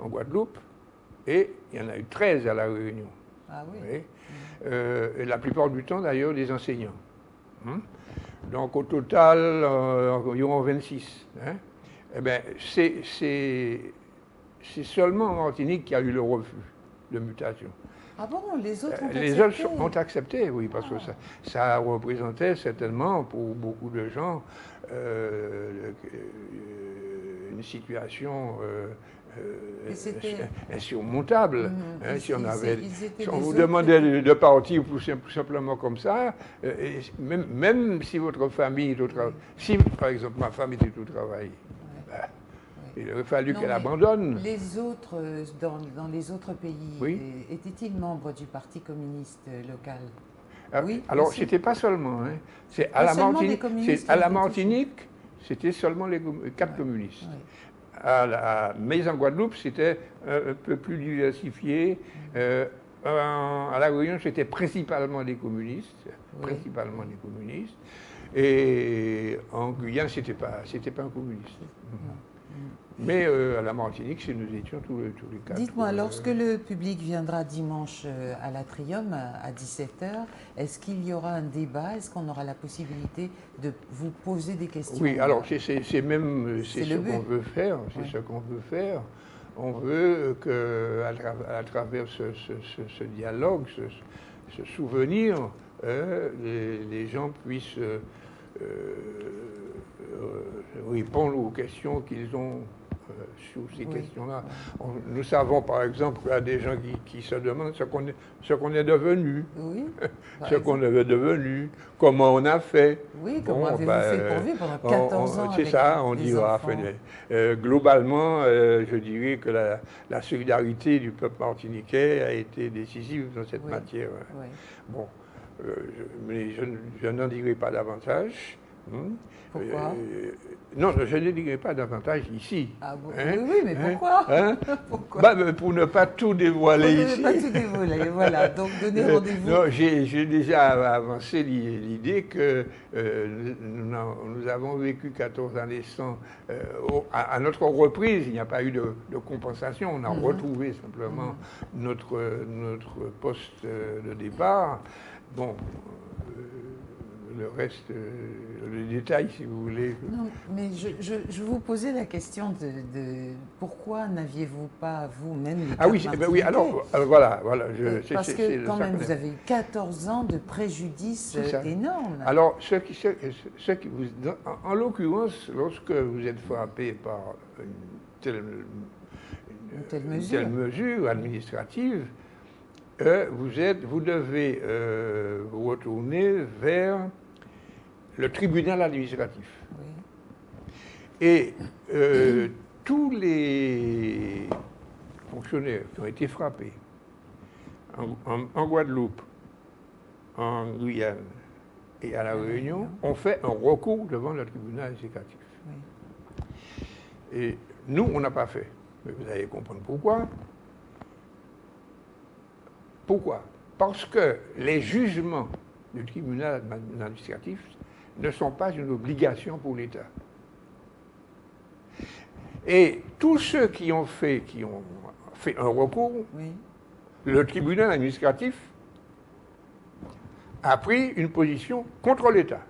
en Guadeloupe et il y en a eu 13 à La Réunion. Ah oui. Oui. Et la plupart du temps, d'ailleurs, des enseignants. Hein? Donc, au total, environ 26. Hein? Eh bien, c'est seulement en Martinique qu'il y a eu le refus de mutation. Ah bon, les autres ont accepté? Les autres ont accepté, oui, parce que ça représentait certainement pour beaucoup de gens une situation insurmontable. Hein, si on vous demandait de partir tout simplement comme ça, même si votre famille est au travail, si par exemple ma femme était au travail, il aurait fallu qu'elle abandonne. Les autres, dans les autres pays, étaient-ils membres du Parti communiste local? Oui. Alors, c'était pas seulement. Hein. C'est à la Martinique, c'était seulement les 4 communistes. Mais en Guadeloupe, c'était un peu plus diversifié. À La Réunion, c'était principalement des communistes. Principalement des communistes. Et en Guyane, c'était pas un communiste. Mais à la Martinique, nous étions tous les 4. Dites-moi, lorsque le public viendra dimanche à l'Atrium à 17h, est-ce qu'il y aura un débat? Est-ce qu'on aura la possibilité de vous poser des questions? Oui, alors c'est ce qu'on veut faire. C'est ce qu'on veut faire. On veut qu'à travers ce dialogue, ce souvenir, les gens puissent répondre aux questions qu'ils ont sur ces questions-là. Nous savons, par exemple, qu'il y a des gens qui se demandent ce qu'on est devenu, ce qu'on est devenu, comment on a fait. Oui, comment avez-vous fait pour vivre pendant 14 ans? C'est ça, on dira. Globalement, je dirais que la solidarité du peuple martiniquais a été décisive dans cette matière. Bon, mais je n'en dirai pas davantage. Pourquoi? Non, je ne dirai pas davantage ici. Ah bon, oui, mais pourquoi? Pourquoi? Pour ne pas tout dévoiler ici. Pour ne pas tout dévoiler, voilà. Donc, donnez rendez-vous. Non, j'ai déjà avancé l'idée que nous avons vécu 14 années sans... à notre reprise, il n'y a pas eu de compensation. On a retrouvé simplement notre poste de départ. Bon... le reste, les détails, si vous voulez. Non, mais je vous posais la question de pourquoi n'aviez-vous pas, vous-même, oui, alors voilà. Parce que quand même, vous avez eu 14 ans de préjudice énorme. Alors, en l'occurrence, lorsque vous êtes frappé par une telle mesure administrative, vous devez vous retourner vers le tribunal administratif. Et tous les fonctionnaires qui ont été frappés en Guadeloupe, en Guyane et à La Réunion ont fait un recours devant le tribunal administratif. Et nous, on n'a pas fait. Mais vous allez comprendre pourquoi. Pourquoi? Parce que les jugements du tribunal administratif ne sont pas une obligation pour l'État. Et tous ceux qui ont fait un recours, le tribunal administratif a pris une position contre l'État.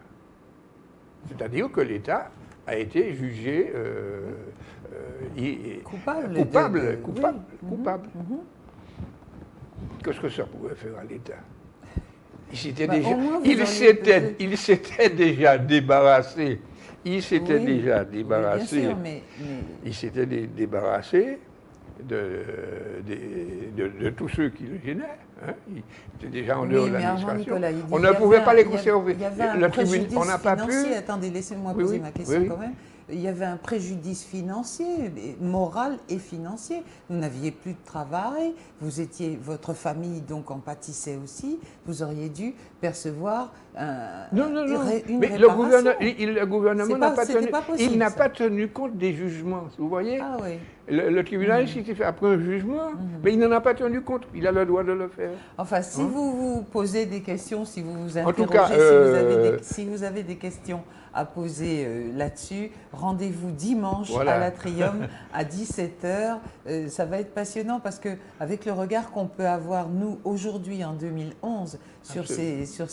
C'est-à-dire que l'État a été jugé coupable. Qu'est-ce que ça pouvait faire à l'État? Il s'était déjà débarrassé. Il s'était déjà débarrassé. Il s'était débarrassé de tous ceux qui le gênaient. Hein. Il était déjà en dehors de l'administration. On ne pouvait pas les conserver. Il y avait un préjudice financier. Attendez, laissez-moi poser ma question quand même. Il y avait un préjudice financier, moral et financier. Vous n'aviez plus de travail, votre famille donc en pâtissait aussi. Vous auriez dû percevoir mais le gouvernement n'a pas tenu compte des jugements, vous voyez. Le tribunal, s'il fait après un jugement, mais il n'en a pas tenu compte. Il a le droit de le faire. Enfin, si vous vous posez des questions, si vous vous interrogez, en tout cas, si vous avez des questions à poser là-dessus, rendez-vous dimanche à l'Atrium à 17 h. Ça va être passionnant parce qu'avec le regard qu'on peut avoir, nous, aujourd'hui, en 2011, sur